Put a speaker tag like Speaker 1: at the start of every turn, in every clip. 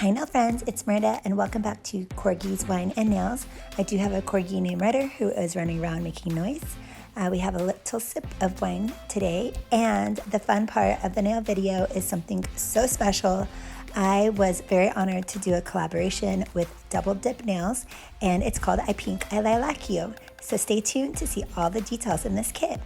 Speaker 1: Hi nail friends, it's Miranda and welcome back to Corgi's Wine and Nails. I do have a corgi named Ryder who is running around making noise. We have a little sip of wine today, and the fun part of the nail video is something so special. I was very honored to do a collaboration with Double Dip Nails, and it's called Pink I Lilac You. So stay tuned to see all the details in this kit.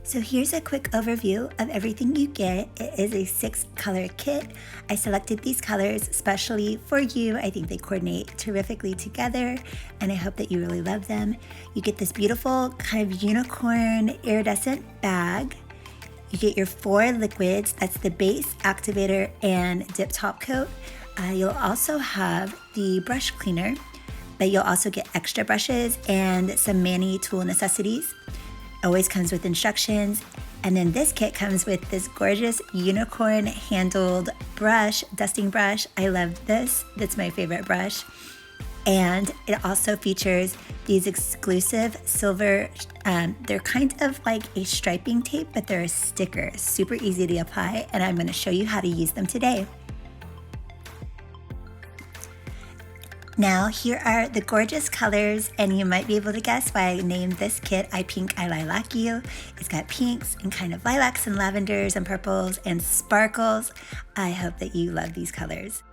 Speaker 1: So here's a quick overview of everything you get. It is a 6-color kit. I selected these colors especially for you. I think they coordinate terrifically together, and I hope that you really love them. You get this beautiful kind of unicorn iridescent bag. You get your 4 liquids. That's the base, activator, and dip top coat. You'll also have the brush cleaner, but you'll also get extra brushes and some mani tool necessities. Always comes with instructions. And then this kit comes with this gorgeous unicorn handled brush, dusting brush. I love this. That's my favorite brush. And it also features these exclusive silver, they're kind of like a striping tape, but they're a sticker, super easy to apply. And I'm going to show you how to use them today. Now, here are the gorgeous colors, and you might be able to guess why I named this kit Pink I Lilac You. It's got pinks and kind of lilacs and lavenders and purples and sparkles. I hope that you love these colors.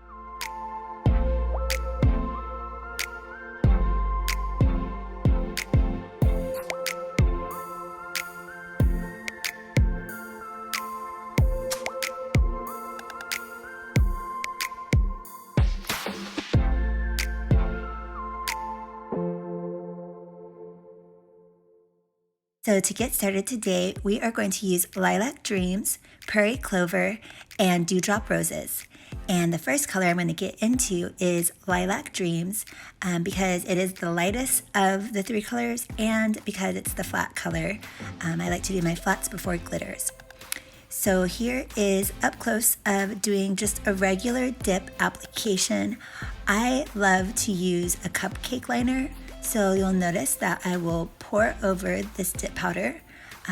Speaker 1: So to get started today, we are going to use Lilac Dreams, Prairie Clover, and Dewdrop Roses. And the first color I'm going to get into is Lilac Dreams because it is the lightest of the 3 colors and because it's the flat color. I like to do my flats before glitters. So here is up close of doing just a regular dip application. I love to use a cupcake liner. So you'll notice that I will pour over this dip powder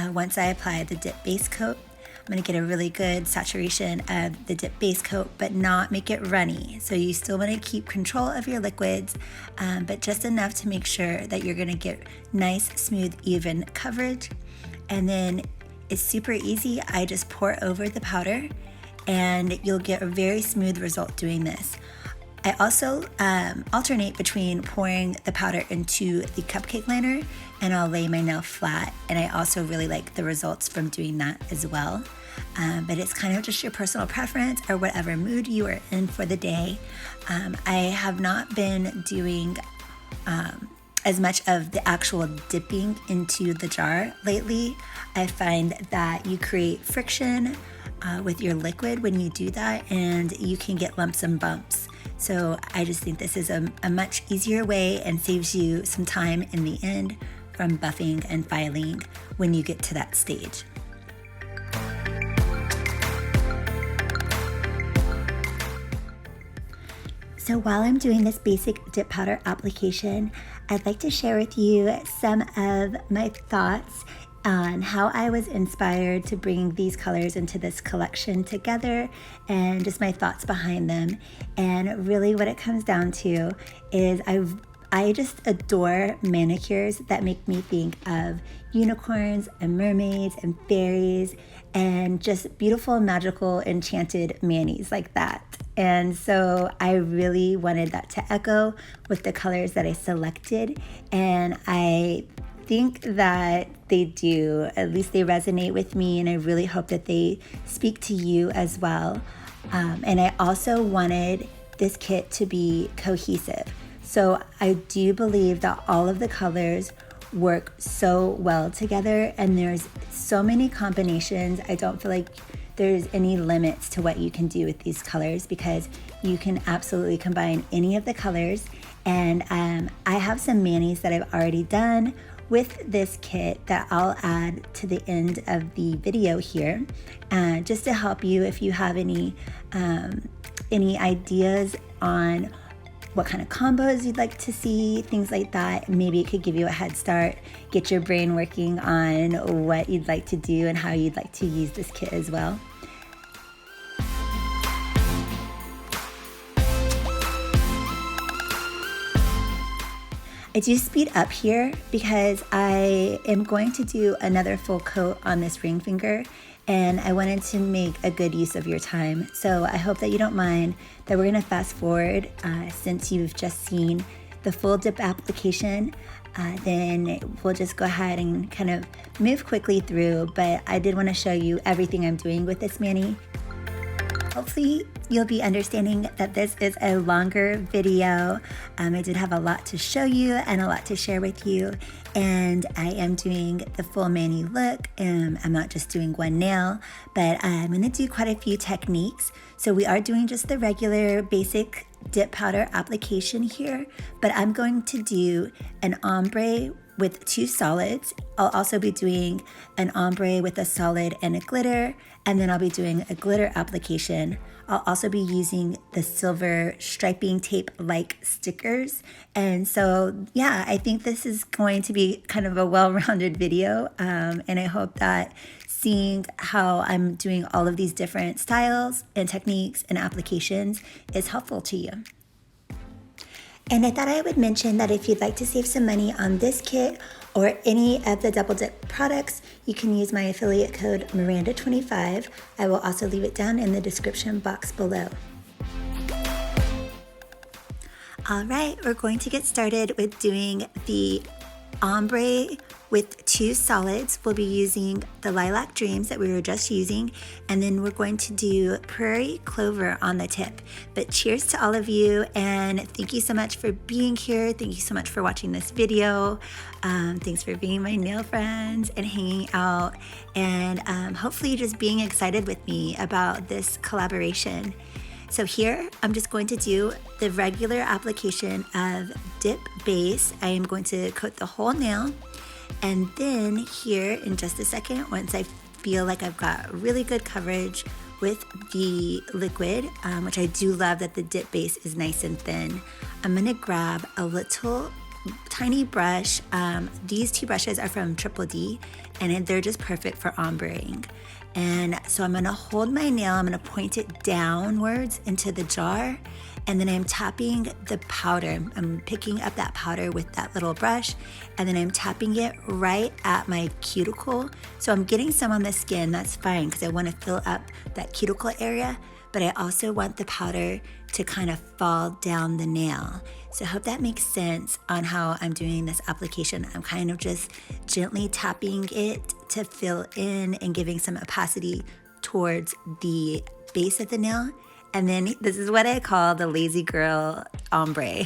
Speaker 1: once I apply the dip base coat. I'm going to get a really good saturation of the dip base coat, but not make it runny. So you still want to keep control of your liquids, but just enough to make sure that you're going to get nice, smooth, even coverage. And then it's super easy. I just pour over the powder and you'll get a very smooth result doing this. I also alternate between pouring the powder into the cupcake liner and I'll lay my nail flat, and I also really like the results from doing that as well. But it's kind of just your personal preference or whatever mood you are in for the day. I have not been doing as much of the actual dipping into the jar lately. I find that you create friction with your liquid when you do that, and you can get lumps and bumps. So I just think this is a much easier way and saves you some time in the end from buffing and filing when you get to that stage. So while I'm doing this basic dip powder application, I'd like to share with you some of my thoughts on how I was inspired to bring these colors into this collection together and just my thoughts behind them. And really what it comes down to is I just adore manicures that make me think of unicorns and mermaids and fairies and just beautiful, magical, enchanted manis like that. And so I really wanted that to echo with the colors that I selected, and I think that they do. At least they resonate with me, and I really hope that they speak to you as well. And I also wanted this kit to be cohesive. So I do believe that all of the colors work so well together, and there's so many combinations. I don't feel like there's any limits to what you can do with these colors because you can absolutely combine any of the colors. And I have some manis that I've already done with this kit that I'll add to the end of the video here, just to help you if you have any ideas on what kind of combos you'd like to see, things like that. Maybe it could give you a head start, get your brain working on what you'd like to do and how you'd like to use this kit as well. I do speed up here because I am going to do another full coat on this ring finger, and I wanted to make a good use of your time. So I hope that you don't mind that we're gonna fast forward since you've just seen the full dip application. Then we'll just go ahead and kind of move quickly through, but I did want to show you everything I'm doing with this mani. Hopefully you'll be understanding that this is a longer video. I did have a lot to show you and a lot to share with you, and I am doing the full mani look. I'm not just doing one nail, but I'm going to do quite a few techniques. So we are doing just the regular basic dip powder application here, but I'm going to do an ombre with 2 solids. I'll also be doing an ombre with a solid and a glitter, and then I'll be doing a glitter application. I'll also be using the silver striping tape like stickers. And so yeah, I think this is going to be kind of a well-rounded video, and I hope that seeing how I'm doing all of these different styles and techniques and applications is helpful to you. And I thought I would mention that if you'd like to save some money on this kit or any of the Double Dip products, you can use my affiliate code Miranda25. I will also leave it down in the description box below. All right, we're going to get started with doing the ombre with 2 solids. We'll be using the Lilac Dreams that we were just using, and then we're going to do Prairie Clover on the tip. But cheers to all of you, and thank you so much for being here. Thank you so much for watching this video. Thanks for being my nail friends and hanging out, and hopefully just being excited with me about this collaboration. So here, I'm just going to do the regular application of dip base. I am going to coat the whole nail. And then here in just a second, once I feel like I've got really good coverage with the liquid, which I do love that the dip base is nice and thin, I'm gonna grab a little tiny brush. These 2 brushes are from Triple D, and they're just perfect for ombreing. And so I'm gonna hold my nail, I'm gonna point it downwards into the jar, and then I'm tapping the powder. I'm picking up that powder with that little brush, and then I'm tapping it right at my cuticle. So I'm getting some on the skin, that's fine, because I want to fill up that cuticle area, but I also want the powder to kind of fall down the nail. So I hope that makes sense on how I'm doing this application. I'm kind of just gently tapping it to fill in and giving some opacity towards the base of the nail. And then this is what I call the lazy girl ombre.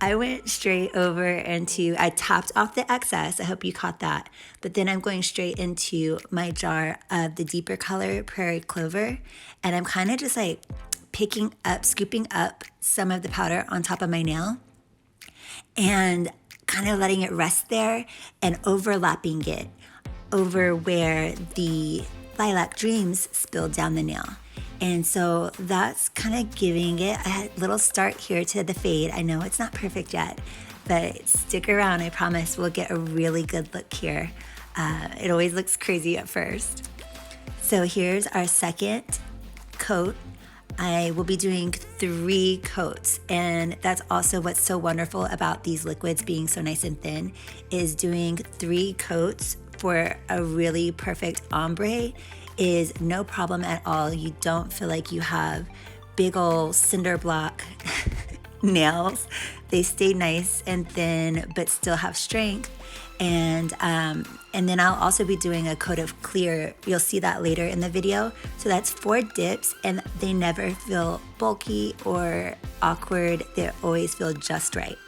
Speaker 1: I went straight over into, I tapped off the excess, I hope you caught that, but then I'm going straight into my jar of the deeper color Prairie Clover, and I'm kind of just like picking up, scooping up some of the powder on top of my nail, and kind of letting it rest there and overlapping it over where the Lilac Dreams spilled down the nail. And so that's kind of giving it a little start here to the fade. I know it's not perfect yet, but stick around. I promise we'll get a really good look here. It always looks crazy at first. So here's our second coat. I will be doing 3 coats, and that's also what's so wonderful about these liquids being so nice and thin, is doing 3 coats for a really perfect ombre is no problem at all. You don't feel like you have big old cinder block nails. They stay nice and thin, but still have strength. And then I'll also be doing a coat of clear. You'll see that later in the video. So that's 4 dips, and they never feel bulky or awkward. They always feel just right.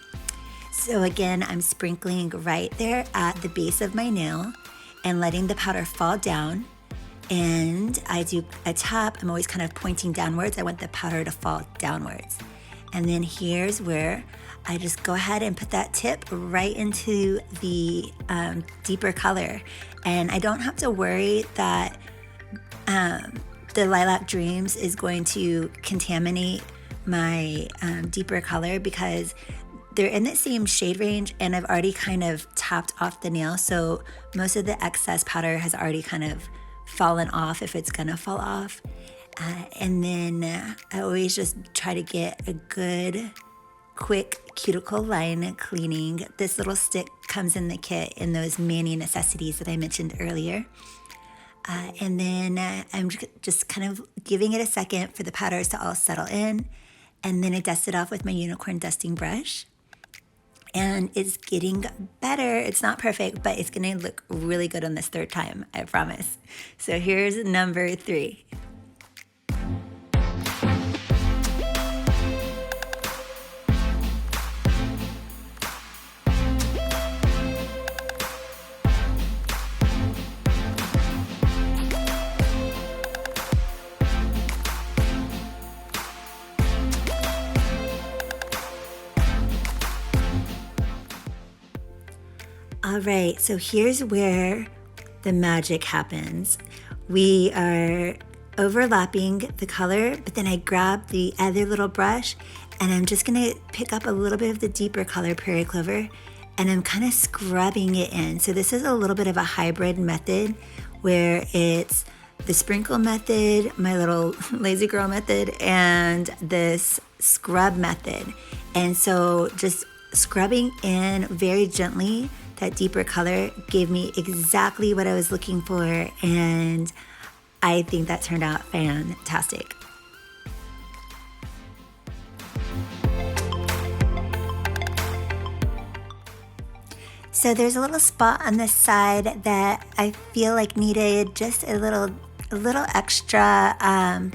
Speaker 1: So again, I'm sprinkling right there at the base of my nail and letting the powder fall down. And I do a tap. I'm always kind of pointing downwards. I want the powder to fall downwards. And then here's where I just go ahead and put that tip right into the deeper color. And I don't have to worry that the Lilac Dreams is going to contaminate my deeper color, because they're in the same shade range, and I've already kind of tapped off the nail. So most of the excess powder has already kind of fallen off, if it's gonna fall off. And then I always just try to get a good quick cuticle line cleaning. This little stick comes in the kit in those mani necessities that I mentioned earlier. And then I'm just kind of giving it a second for the powders to all settle in. And then I dust it off with my unicorn dusting brush. And it's getting better. It's not perfect, but it's gonna look really good on this third time, I promise. So here's number 3. All right, so here's where the magic happens. We are overlapping the color, but then I grab the other little brush and I'm just gonna pick up a little bit of the deeper color, Prairie Clover, and I'm kind of scrubbing it in. So this is a little bit of a hybrid method where it's the sprinkle method, my little lazy girl method, and this scrub method. And so just scrubbing in very gently, that deeper color gave me exactly what I was looking for, and I think that turned out fantastic. So there's a little spot on the side that I feel like needed just a little extra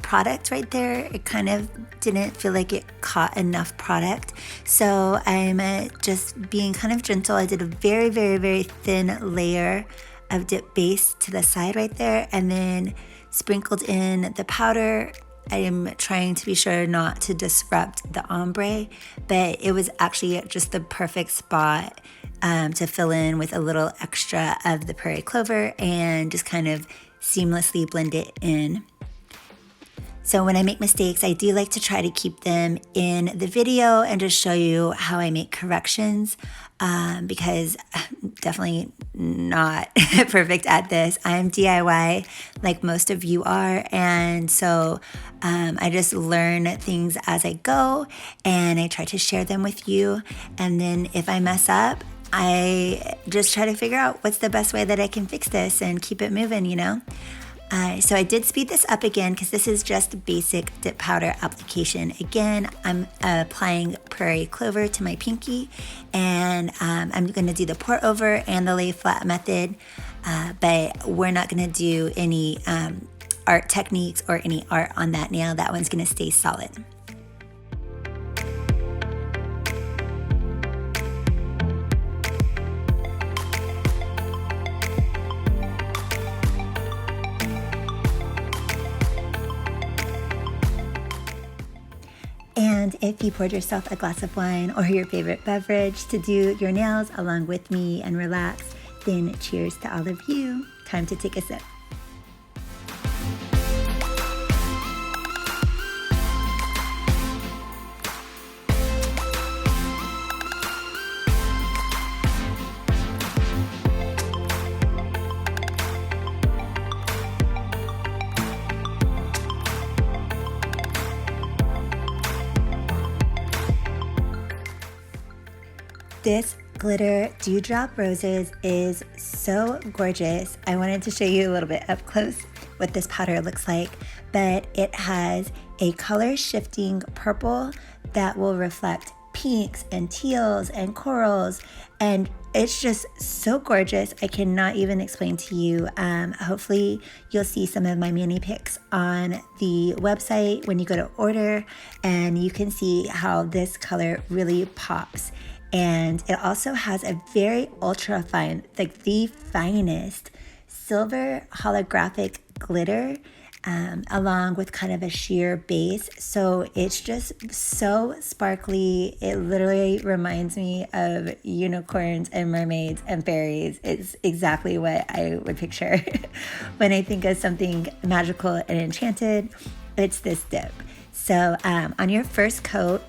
Speaker 1: product right there. It kind of didn't feel like it caught enough product. So I'm just being kind of gentle. I did a very, very, very thin layer of dip base to the side right there, and then sprinkled in the powder. I'm trying to be sure not to disrupt the ombre, but it was actually just the perfect spot to fill in with a little extra of the Prairie Clover and just kind of seamlessly blend it in. So when I make mistakes, I do like to try to keep them in the video and just show you how I make corrections, because I'm definitely not perfect at this. I'm DIY like most of you are, and so I just learn things as I go and I try to share them with you. And then if I mess up, I just try to figure out what's the best way that I can fix this and keep it moving, you know? So I did speed this up again because this is just basic dip powder application. Again, I'm applying Prairie Clover to my pinky, and I'm going to do the pour over and the lay flat method, but we're not going to do any art techniques or any art on that nail. That one's going to stay solid. And if you poured yourself a glass of wine or your favorite beverage to do your nails along with me and relax, then cheers to all of you. Time to take a sip. This glitter Dewdrop Roses is so gorgeous. I wanted to show you a little bit up close what this powder looks like, but it has a color shifting purple that will reflect pinks and teals and corals, and it's just so gorgeous. I cannot even explain to you. Hopefully you'll see some of my mani pics on the website when you go to order, and you can see how this color really pops. And it also has a very ultra fine, like the finest silver holographic glitter, along with kind of a sheer base. So it's just so sparkly. It literally reminds me of unicorns and mermaids and fairies. It's exactly what I would picture when I think of something magical and enchanted. It's this dip. So on your first coat,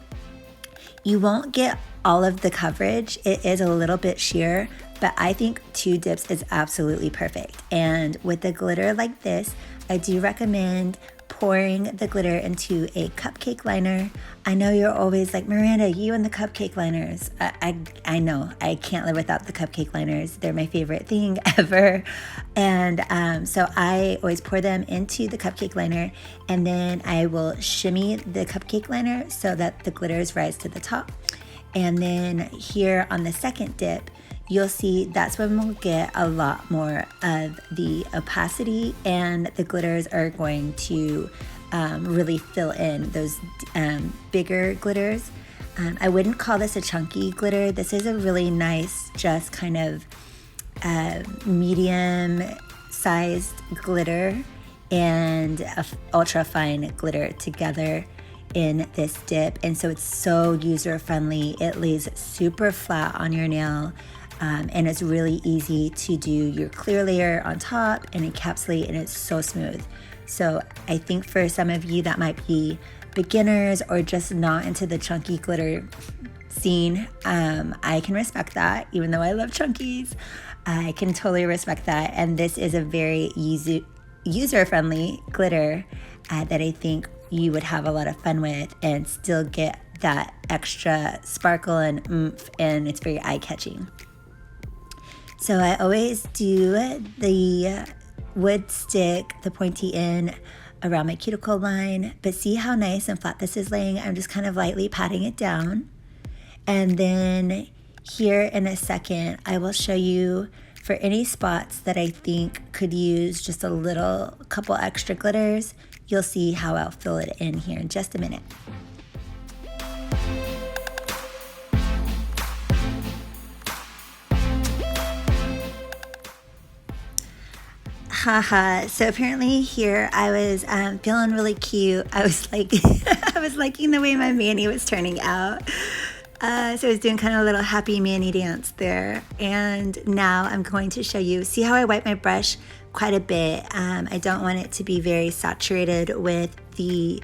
Speaker 1: you won't get all of the coverage. It is a little bit sheer, but I think 2 dips is absolutely perfect. And with a glitter like this, I do recommend pouring the glitter into a cupcake liner. I know you're always like, Miranda, you and the cupcake liners. I know, I can't live without the cupcake liners. They're my favorite thing ever. And so I always pour them into the cupcake liner, and then I will shimmy the cupcake liner so that the glitters rise to the top. And then here on the second dip, you'll see that's when we'll get a lot more of the opacity, and the glitters are going to really fill in those bigger glitters. I wouldn't call this a chunky glitter. This is a really nice, just kind of medium sized glitter and a ultra fine glitter together in this dip. And so it's so user friendly. It lays super flat on your nail. And it's really easy to do your clear layer on top and encapsulate, and it's so smooth. So I think for some of you that might be beginners or just not into the chunky glitter scene, I can respect that. Even though I love chunkies, I can totally respect that. And this is a very user-friendly glitter that I think you would have a lot of fun with and still get that extra sparkle and oomph, and it's very eye-catching. So I always do the wood stick, the pointy end, around my cuticle line, but see how nice and flat this is laying? I'm just kind of lightly patting it down. And then here in a second, I will show you for any spots that I think could use just a couple extra glitters. You'll see how I'll fill it in here in just a minute. Haha, so apparently here I was feeling really cute. I was like, I was liking the way my mani was turning out. So I was doing kind of a little happy mani dance there. And now I'm going to show you, see how I wipe my brush quite a bit. I don't want it to be very saturated with the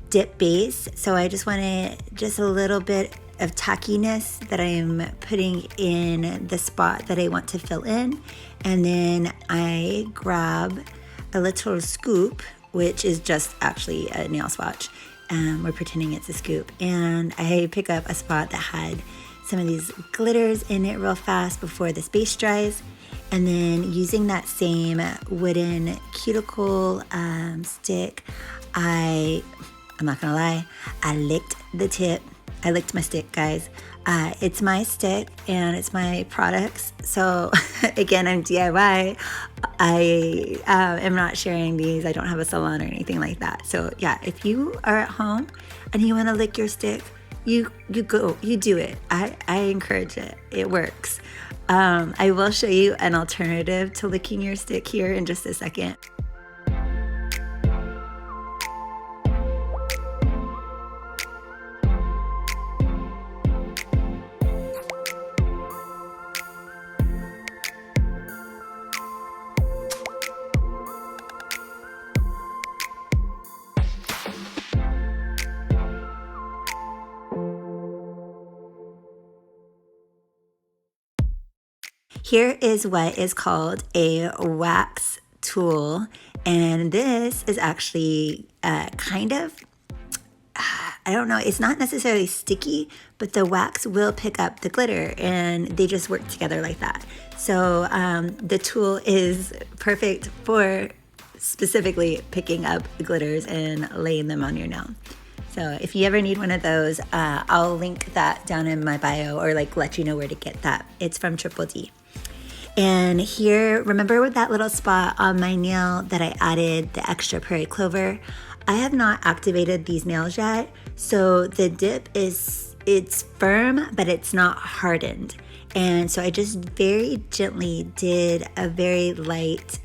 Speaker 1: dip base. So I just wanted just a little bit of tackiness that I'm putting in the spot that I want to fill in. And then I grab a little scoop, which is just actually a nail swatch. We're pretending it's a scoop. And I pick up a spot that had some of these glitters in it real fast before the base dries. And then using that same wooden cuticle stick, I'm not gonna lie, I licked the tip. I licked my stick, guys. It's my stick and it's my products. So again, I'm DIY. I am not sharing these. I don't have a salon or anything like that. So yeah, if you are at home and you want to lick your stick, you go, you do it. I encourage it. It works. I will show you an alternative to licking your stick here in just a second. Here is what is called a wax tool, and this is actually kind of, I don't know, it's not necessarily sticky, but the wax will pick up the glitter and they just work together like that. So the tool is perfect for specifically picking up the glitters and laying them on your nail. So if you ever need one of those, I'll link that down in my bio or like let you know where to get that. It's from Triple D. And here, remember with that little spot on my nail that I added the extra prairie clover? I have not activated these nails yet, so the dip it's firm, but it's not hardened. And so I just very gently did a very light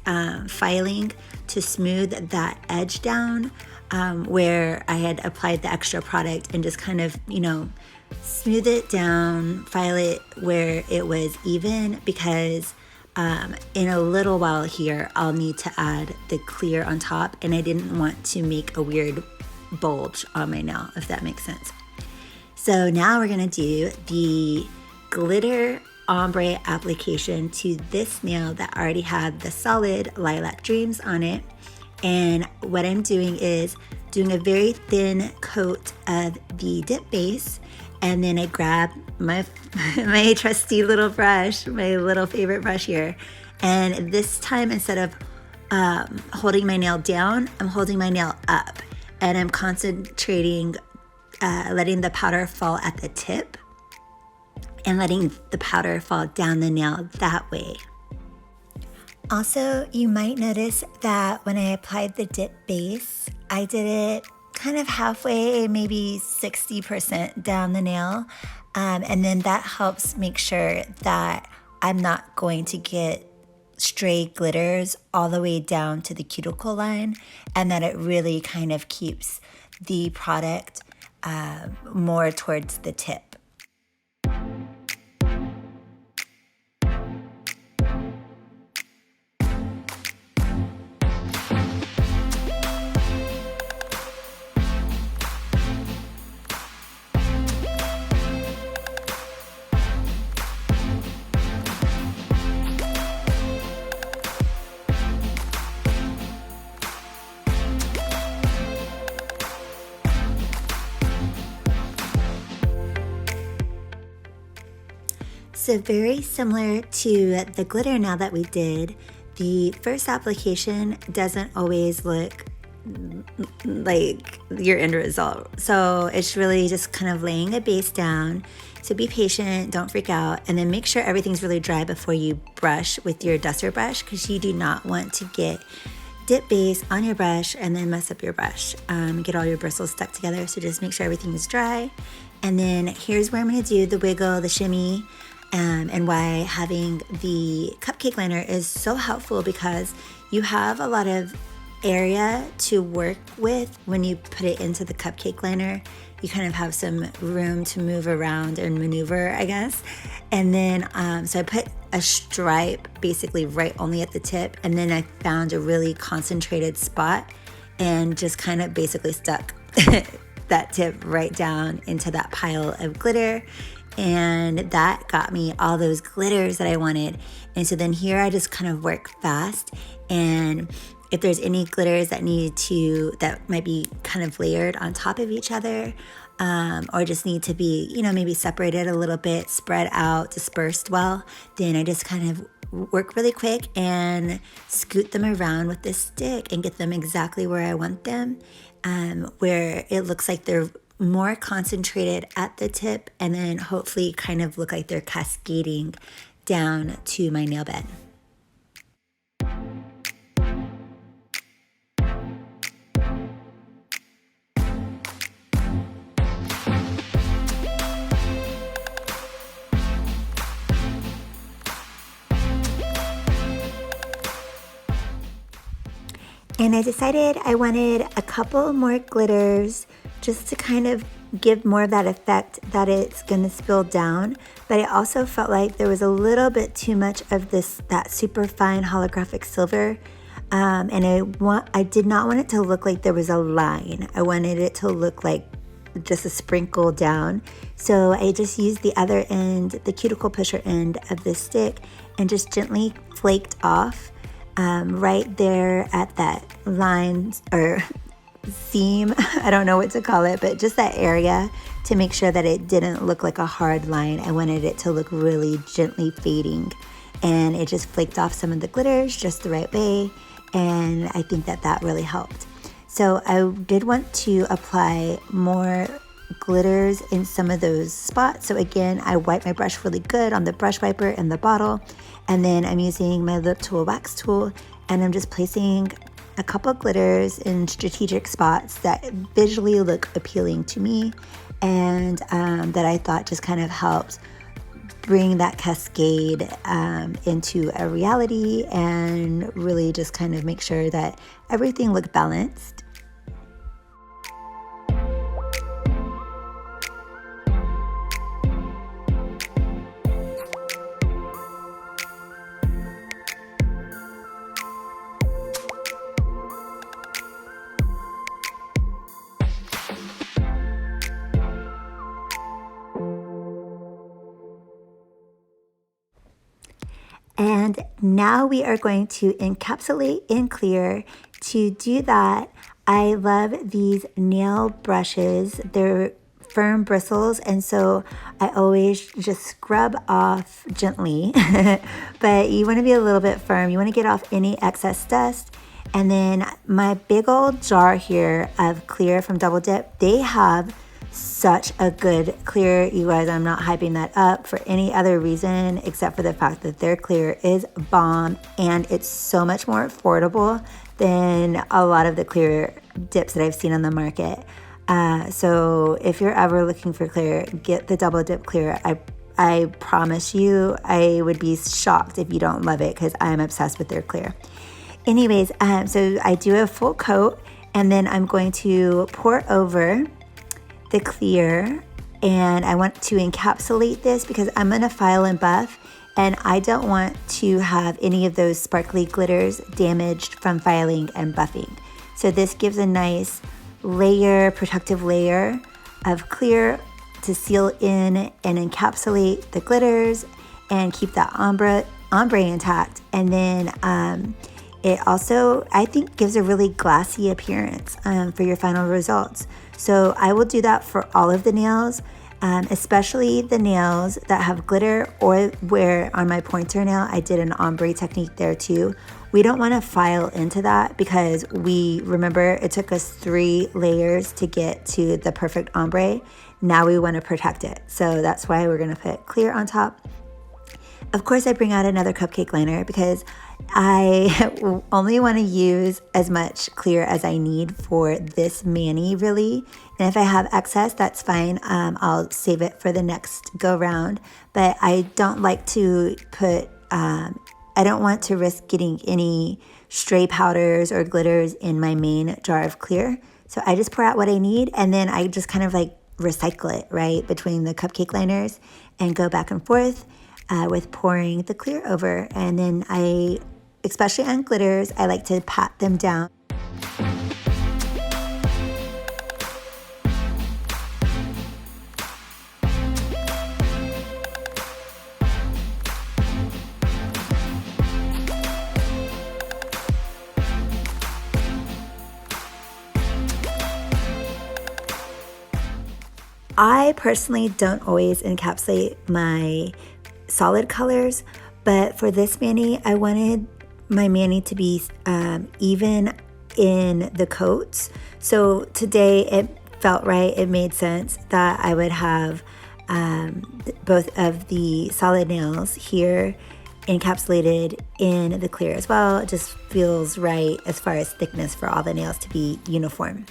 Speaker 1: filing to smooth that edge down where I had applied the extra product, and just kind of, smooth it down, file it where it was even, because in a little while here, I'll need to add the clear on top, and I didn't want to make a weird bulge on my nail, if that makes sense. So now we're gonna do the glitter ombre application to this nail that already had the solid Lilac Dreams on it. And what I'm doing is doing a very thin coat of the dip base, and then I grab my my trusty little brush, my little favorite brush here, and this time instead of holding my nail down, I'm holding my nail up, and I'm concentrating, letting the powder fall at the tip and letting the powder fall down the nail that way. Also, you might notice that when I applied the dip base, I did it kind of halfway, maybe 60% down the nail. And then that helps make sure that I'm not going to get stray glitters all the way down to the cuticle line, and that it really kind of keeps the product more towards the tip. So very similar to the glitter now that we did, the first application doesn't always look like your end result. So it's really just kind of laying a base down. So be patient, don't freak out, and then make sure everything's really dry before you brush with your duster brush, because you do not want to get dip base on your brush and then mess up your brush, get all your bristles stuck together. So just make sure everything is dry. And then here's where I'm going to do the wiggle, the shimmy, and why having the cupcake liner is so helpful, because you have a lot of area to work with when you put it into the cupcake liner. You kind of have some room to move around and maneuver, I guess. And then, so I put a stripe basically right only at the tip, and then I found a really concentrated spot and just kind of basically stuck that tip right down into that pile of glitter. And that got me all those glitters that I wanted. And so then here I just kind of work fast, and if there's any glitters that that might be kind of layered on top of each other, or just need to be, maybe separated a little bit, spread out, dispersed well, then I just kind of work really quick and scoot them around with this stick and get them exactly where I want them, where it looks like they're more concentrated at the tip, and then hopefully kind of look like they're cascading down to my nail bed. And I decided I wanted a couple more glitters just to kind of give more of that effect that it's going to spill down. But I also felt like there was a little bit too much of that super fine holographic silver. And I did not want it to look like there was a line. I wanted it to look like just a sprinkle down. So I just used the other end, the cuticle pusher end of this stick, and just gently flaked off right there at that line or seam, I don't know what to call it, but just that area, to make sure that it didn't look like a hard line. I wanted it to look really gently fading, and it just flaked off some of the glitters just the right way, and I think that really helped. So I did want to apply more glitters in some of those spots. So again, I wipe my brush really good on the brush wiper in the bottle, and then I'm using my lip tool wax tool, and I'm just placing a couple glitters in strategic spots that visually look appealing to me, and that I thought just kind of helped bring that cascade into a reality, and really just kind of make sure that everything looked balanced. And now we are going to encapsulate in clear. To do that, I love these nail brushes. They're firm bristles, and so I always just scrub off gently. But you want to be a little bit firm. You want to get off any excess dust. And then my big old jar here of clear from Double Dip, they have such a good clear. You guys, I'm not hyping that up for any other reason except for the fact that their clear is bomb, and it's so much more affordable than a lot of the clear dips that I've seen on the market. So if you're ever looking for clear, get the Double Dip clear. I promise you, I would be shocked if you don't love it, because I am obsessed with their clear. Anyways, so I do a full coat, and then I'm going to pour over the clear, and I want to encapsulate this because I'm going to file and buff, and I don't want to have any of those sparkly glitters damaged from filing and buffing. So this gives a nice layer, protective layer of clear to seal in and encapsulate the glitters and keep that ombre intact. And then it also, I think, gives a really glassy appearance for your final results. So I will do that for all of the nails, especially the nails that have glitter, or where on my pointer nail I did an ombre technique there too. We don't want to file into that because remember it took us 3 layers to get to the perfect ombre. Now we want to protect it. So that's why we're going to put clear on top. Of course, I bring out another cupcake liner because I only want to use as much clear as I need for this mani, really. And if I have excess, that's fine. I'll save it for the next go round. But I don't like to put, I don't want to risk getting any stray powders or glitters in my main jar of clear. So I just pour out what I need, and then I just kind of like recycle it, right, between the cupcake liners and go back and forth with pouring the clear over. And then especially on glitters, I like to pat them down. I personally don't always encapsulate my solid colors, but for this mani, I wanted my mani to be even in the coats. So today it felt right, it made sense that I would have both of the solid nails here encapsulated in the clear as well. It just feels right as far as thickness for all the nails to be uniform.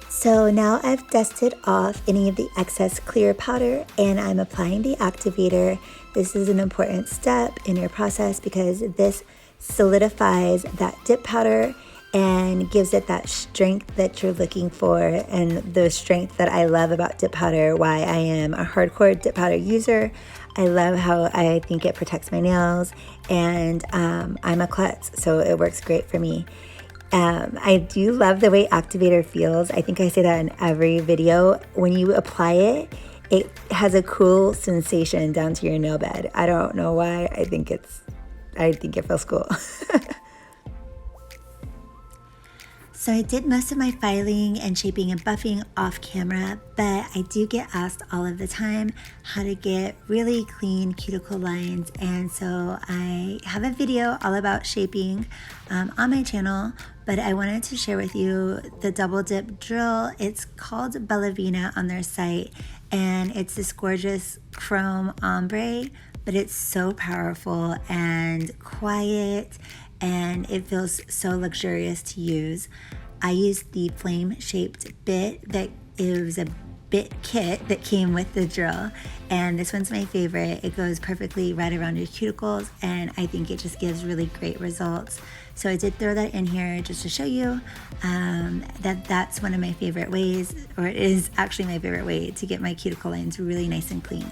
Speaker 1: So now I've dusted off any of the excess clear powder, and I'm applying the activator. This is an important step in your process because this solidifies that dip powder and gives it that strength that you're looking for, and the strength that I love about dip powder, why I am a hardcore dip powder user. I love how I think it protects my nails, and I'm a klutz, so it works great for me. I do love the way Activator feels. I think I say that in every video. When you apply it, it has a cool sensation down to your nail bed. I don't know why. I think it feels cool. So I did most of my filing and shaping and buffing off camera, but I do get asked all of the time how to get really clean cuticle lines, and so I have a video all about shaping on my channel, but I wanted to share with you the double dip drill. It's called Bellavina on their site, and it's this gorgeous chrome ombre, but it's so powerful and quiet, and it feels so luxurious to use. I used the flame-shaped bit that it was a bit kit that came with the drill, and this one's my favorite. It goes perfectly right around your cuticles, and I think it just gives really great results. So I did throw that in here just to show you that's one of my favorite ways, or it is actually my favorite way to get my cuticle lines really nice and clean.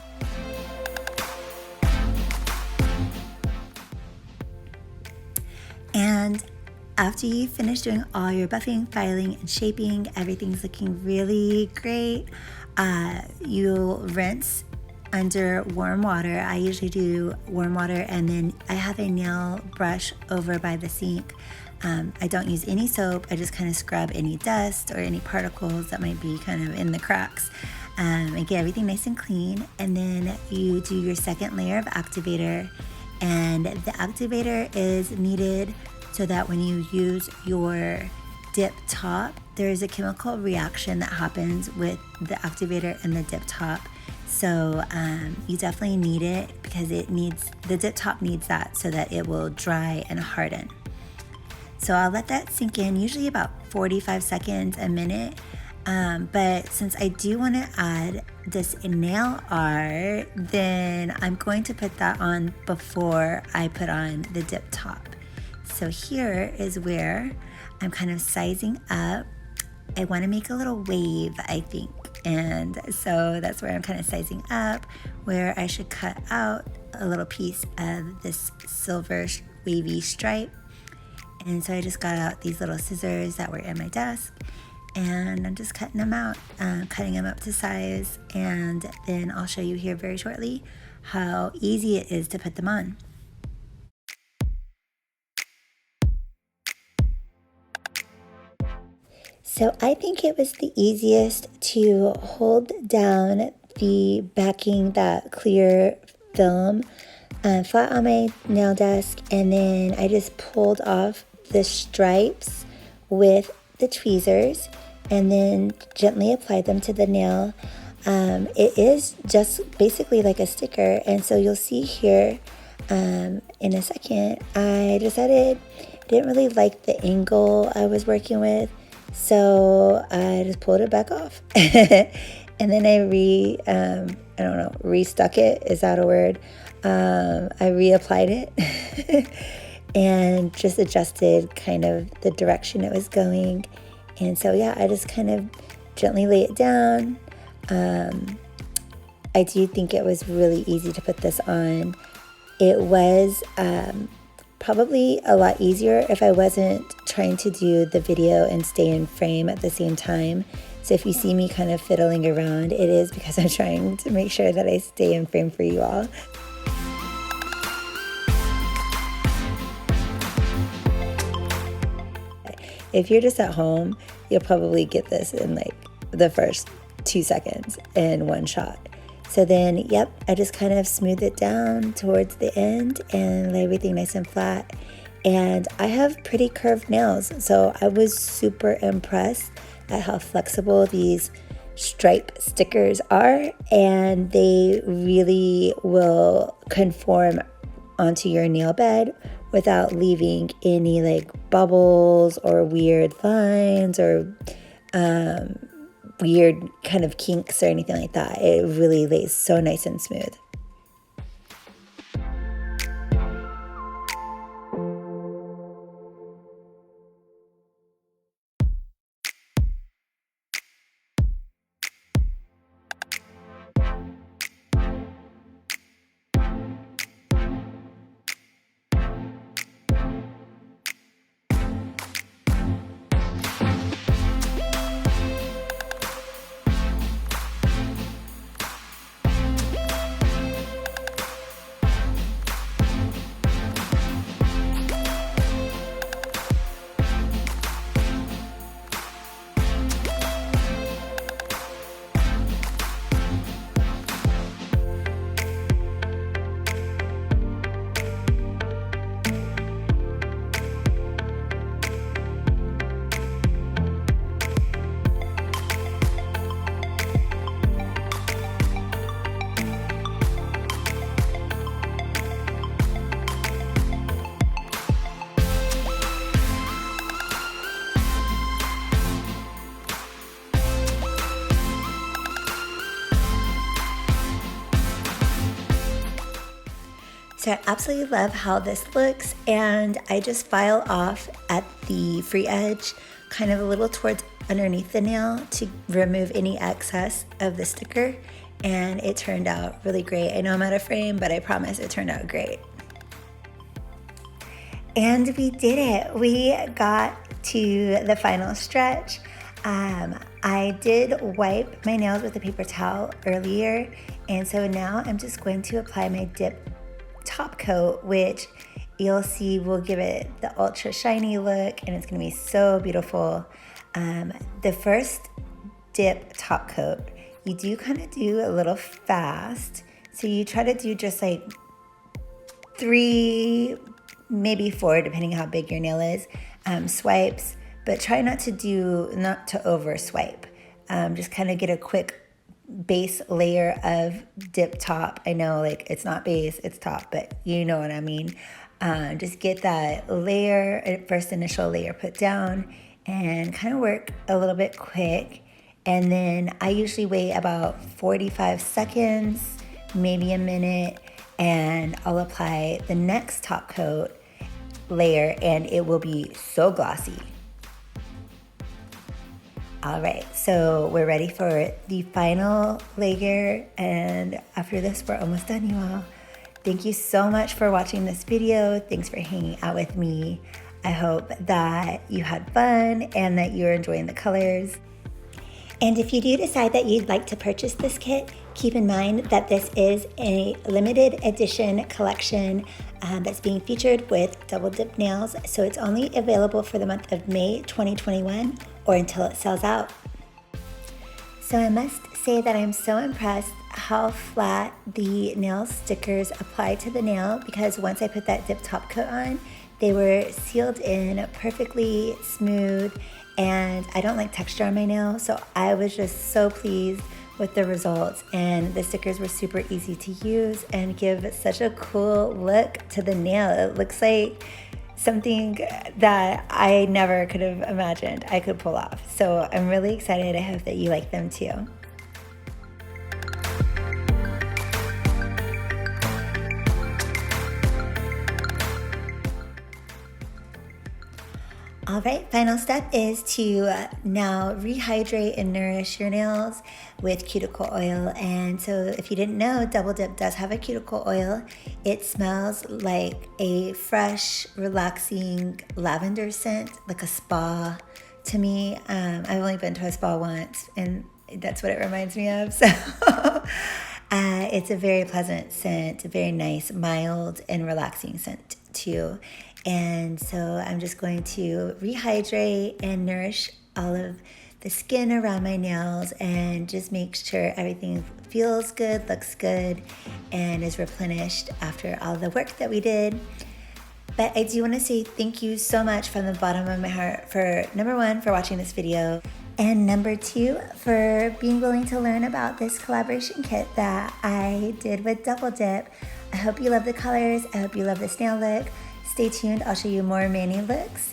Speaker 1: And after you finish doing all your buffing, filing, and shaping, everything's looking really great. You'll rinse under warm water. I usually do warm water, and then I have a nail brush over by the sink. I don't use any soap. I just kind of scrub any dust or any particles that might be kind of in the cracks, and get everything nice and clean. And then you do your second layer of activator, and the activator is needed so that when you use your dip top, there is a chemical reaction that happens with the activator and the dip top. So you definitely need it because the dip top needs that so that it will dry and harden. So I'll let that sink in, usually about 45 seconds, a minute. But since I do want to add this nail art, then I'm going to put that on before I put on the dip top. So here is where I'm kind of sizing up. I want to make a little wave, I think. And so that's where I'm kind of sizing up, where I should cut out a little piece of this silver wavy stripe. And so I just got out these little scissors that were in my desk, and I'm just cutting them out, cutting them up to size, and then I'll show you here very shortly how easy it is to put them on. So I think it was the easiest to hold down the backing, that clear film, flat on my nail desk, and then I just pulled off the stripes with the tweezers and then gently applied them to the nail. It is just basically like a sticker, and so you'll see here in a second, I decided I didn't really like the angle I was working with, so I just pulled it back off. And then I restuck it, is that a word? I reapplied it and just adjusted kind of the direction it was going. And so yeah, I just kind of gently lay it down. I do think it was really easy to put this on. It was probably a lot easier if I wasn't trying to do the video and stay in frame at the same time. So if you see me kind of fiddling around, it is because I'm trying to make sure that I stay in frame for you all. If you're just at home, you'll probably get this in like the first 2 seconds in one shot. So then, yep, I just kind of smooth it down towards the end and lay everything nice and flat. And I have pretty curved nails, so I was super impressed at how flexible these stripe stickers are, and they really will conform onto your nail bed without leaving any like bubbles or weird lines or weird kind of kinks or anything like that. It really lays so nice and smooth. So I absolutely love how this looks, and I just file off at the free edge, kind of a little towards underneath the nail to remove any excess of the sticker, and it turned out really great. I know I'm out of frame, but I promise it turned out great. And we did it. We got to the final stretch. I did wipe my nails with a paper towel earlier, and so now I'm just going to apply my dip top coat, which you'll see will give it the ultra shiny look, and it's gonna be so beautiful. The first dip top coat, you do kind of do a little fast. So you try to do just like 3, maybe 4, depending how big your nail is, swipes, but try not to over swipe. Just kind of get a quick base layer of dip top. I know like it's not base, it's top, but you know what I mean. Just get that layer, first initial layer put down, and kind of work a little bit quick. And then I usually wait about 45 seconds, maybe a minute, and I'll apply the next top coat layer, and it will be so glossy. All right, so we're ready for the final layer, and after this, we're almost done, you all. Thank you so much for watching this video. Thanks for hanging out with me. I hope that you had fun and that you're enjoying the colors. And if you do decide that you'd like to purchase this kit, keep in mind that this is a limited edition collection that's being featured with Double Dip Nails. So it's only available for the month of May 2021 or until it sells out. So I must say that I'm so impressed how flat the nail stickers apply to the nail, because once I put that dip top coat on, they were sealed in perfectly smooth, and I don't like texture on my nail, so I was just so pleased with the results. And the stickers were super easy to use and give such a cool look to the nail. It looks like something that I never could have imagined I could pull off. So I'm really excited. I hope that you like them too. All right, final step is to now rehydrate and nourish your nails with cuticle oil. And so if you didn't know, Double Dip does have a cuticle oil. It smells like a fresh, relaxing lavender scent, like a spa to me. I've only been to a spa once, and that's what it reminds me of. So it's a very pleasant scent, a very nice, mild, and relaxing scent too. And so I'm just going to rehydrate and nourish all of the skin around my nails and just make sure everything feels good, looks good, and is replenished after all the work that we did. But I do want to say thank you so much from the bottom of my heart for, number 1, for watching this video, and number 2, for being willing to learn about this collaboration kit that I did with Double Dip. I hope you love the colors. I hope you love this nail look. Stay tuned, I'll show you more mani looks,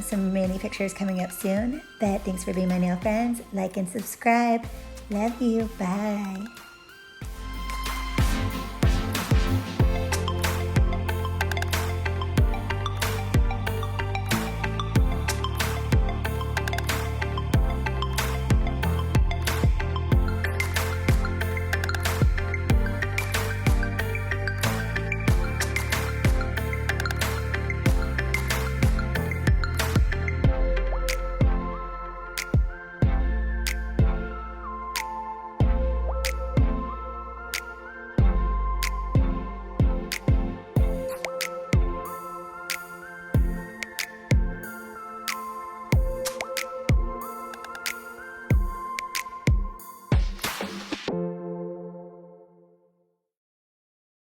Speaker 1: some mani pictures coming up soon. But thanks for being my nail friends. Like and subscribe. Love you, bye.